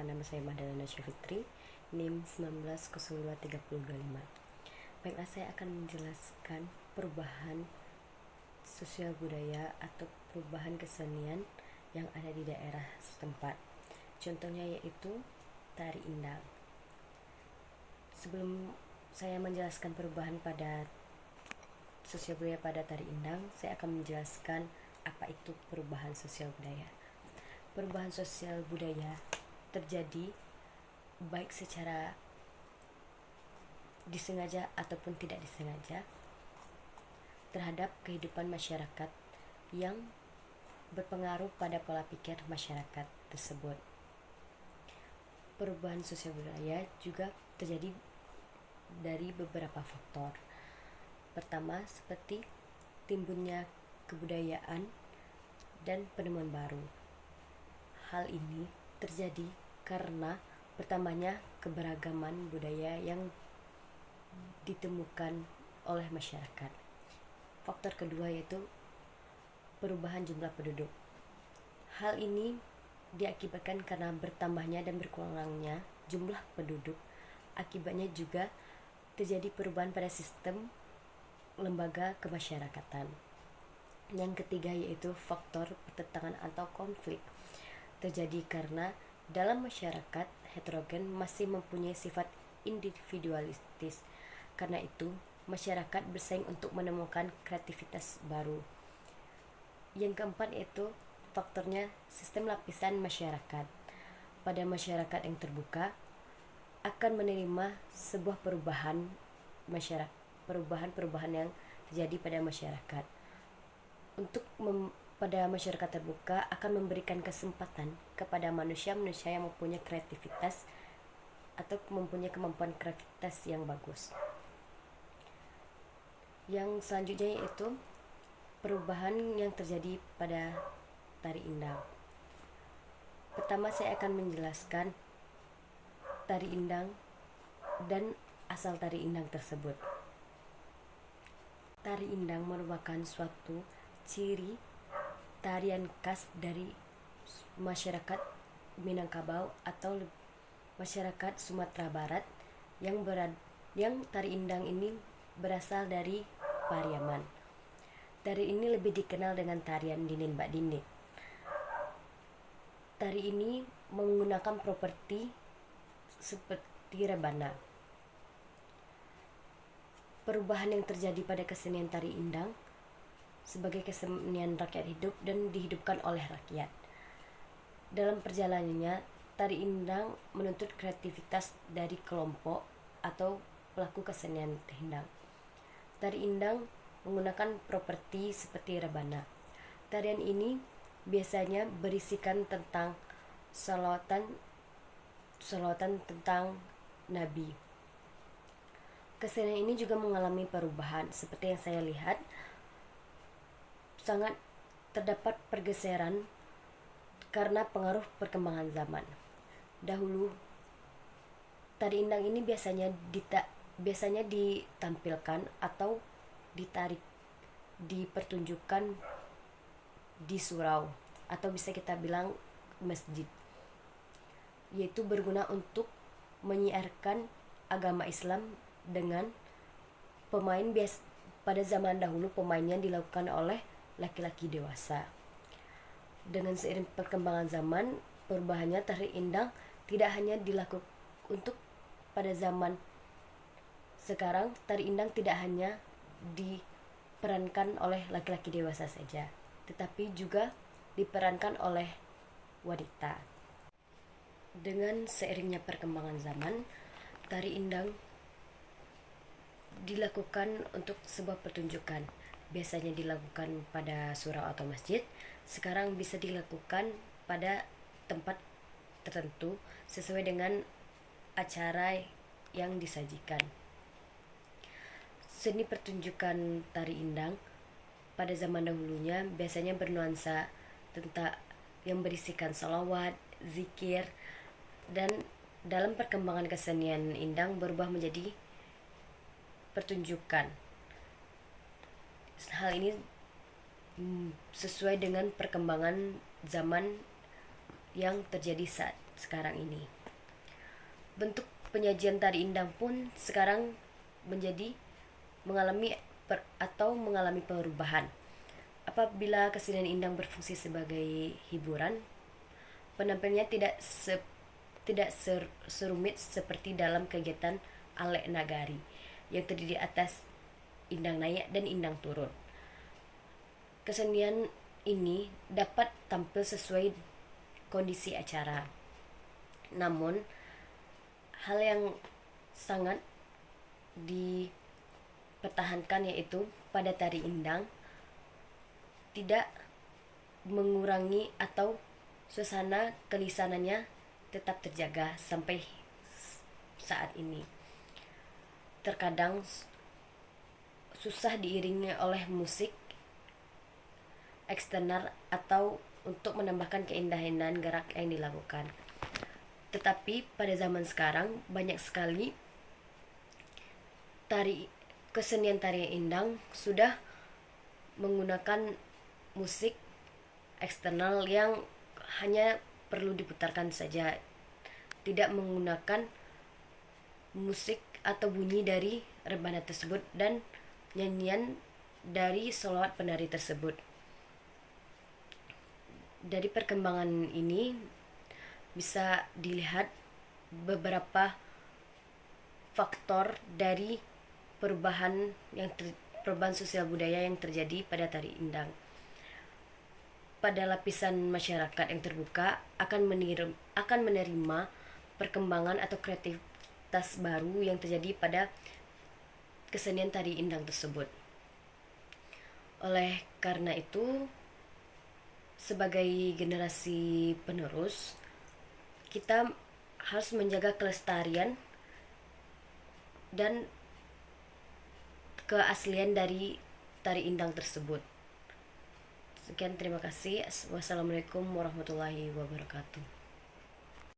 Perkenalkan, nama saya Mahdalena Syafitri, NIM 19023025. Baiklah, saya akan menjelaskan perubahan sosial budaya atau perubahan kesenian yang ada di daerah setempat. Contohnya yaitu tari indang. Sebelum saya menjelaskan perubahan pada sosial budaya pada tari indang, saya akan menjelaskan apa itu perubahan sosial budaya. Perubahan sosial budaya terjadi baik secara disengaja ataupun tidak disengaja terhadap kehidupan masyarakat yang berpengaruh pada pola pikir masyarakat tersebut. Perubahan sosial budaya juga terjadi dari beberapa faktor. Pertama, seperti timbulnya kebudayaan dan penemuan baru. Hal ini terjadi karena pertamanya keberagaman budaya yang ditemukan oleh masyarakat. Faktor kedua yaitu perubahan jumlah penduduk. Hal ini diakibatkan karena bertambahnya dan berkurangnya jumlah penduduk. Akibatnya juga terjadi perubahan pada sistem lembaga kemasyarakatan. Yang ketiga yaitu faktor pertentangan atau konflik. Terjadi karena dalam masyarakat heterogen masih mempunyai sifat individualistis. Karena itu, masyarakat bersaing untuk menemukan kreativitas baru. Yang keempat yaitu faktornya sistem lapisan masyarakat. Pada masyarakat yang terbuka akan menerima sebuah perubahan perubahan yang terjadi pada masyarakat. Pada masyarakat terbuka akan memberikan kesempatan kepada manusia-manusia yang mempunyai kreativitas atau mempunyai kemampuan kreativitas yang bagus. Yang selanjutnya yaitu perubahan yang terjadi pada tari indang. Pertama, saya akan menjelaskan tari indang dan asal tari indang tersebut. Tari indang merupakan suatu ciri tarian khas dari masyarakat Minangkabau atau masyarakat Sumatera Barat yang tari indang ini berasal dari Pariaman. Tari ini lebih dikenal dengan tarian dinin Mbak Dini. Tari ini menggunakan properti seperti rebana. Perubahan yang terjadi pada kesenian tari indang sebagai kesenian rakyat hidup dan dihidupkan oleh rakyat. Dalam perjalanannya, tari indang menuntut kreativitas dari kelompok atau pelaku kesenian indang. Tari indang menggunakan properti seperti rebana. Tarian ini biasanya berisikan tentang salawatan tentang Nabi. Kesenian ini juga mengalami perubahan. Seperti yang saya lihat, sangat terdapat pergeseran karena pengaruh perkembangan zaman. Dahulu, tari indang ini biasanya ditampilkan atau dipertunjukkan di surau atau bisa kita bilang masjid, yaitu berguna untuk menyiarkan agama Islam dengan pemain pada zaman dahulu pemainnya dilakukan oleh laki-laki dewasa. Dengan seiring perkembangan zaman, perubahannya tari indang tidak hanya dilakukan untuk pada zaman sekarang. Tari indang tidak hanya diperankan oleh laki-laki dewasa saja, tetapi juga diperankan oleh wanita. Dengan seiringnya perkembangan zaman, tari indang dilakukan untuk sebuah pertunjukan. Biasanya dilakukan pada surau atau masjid. Sekarang bisa dilakukan pada tempat tertentu sesuai dengan acara yang disajikan. Seni pertunjukan tari indang pada zaman dahulunya biasanya bernuansa tentang yang berisikan salawat, zikir, dan dalam perkembangan kesenian indang berubah menjadi pertunjukan. Hal ini sesuai dengan perkembangan zaman yang terjadi sekarang ini. Bentuk penyajian tari indang pun sekarang mengalami perubahan. Apabila kesenian indang berfungsi sebagai hiburan, penampilannya tidak serumit seperti dalam kegiatan Alek Nagari yang terdiri atas indang naik dan indang turun. Kesenian ini dapat tampil sesuai kondisi acara. Namun, hal yang sangat dipertahankan yaitu pada tari indang tidak mengurangi atau suasana kelisanannya tetap terjaga sampai saat ini. Terkadang susah diiringi oleh musik eksternal atau untuk menambahkan keindahan gerak yang dilakukan. Tetapi pada zaman sekarang banyak sekali kesenian tari indang sudah menggunakan musik eksternal yang hanya perlu diputarkan saja, tidak menggunakan musik atau bunyi dari rebana tersebut dan nyanyian dari solawat penari tersebut. Dari perkembangan ini bisa dilihat beberapa faktor dari perubahan sosial budaya yang terjadi pada tari indang. Pada lapisan masyarakat yang terbuka akan menerima perkembangan atau kreativitas baru yang terjadi pada kesenian tari indang tersebut. Oleh karena itu, sebagai generasi penerus, kita harus menjaga kelestarian dan keaslian dari tari indang tersebut. Sekian, terima kasih. Wassalamualaikum warahmatullahi wabarakatuh.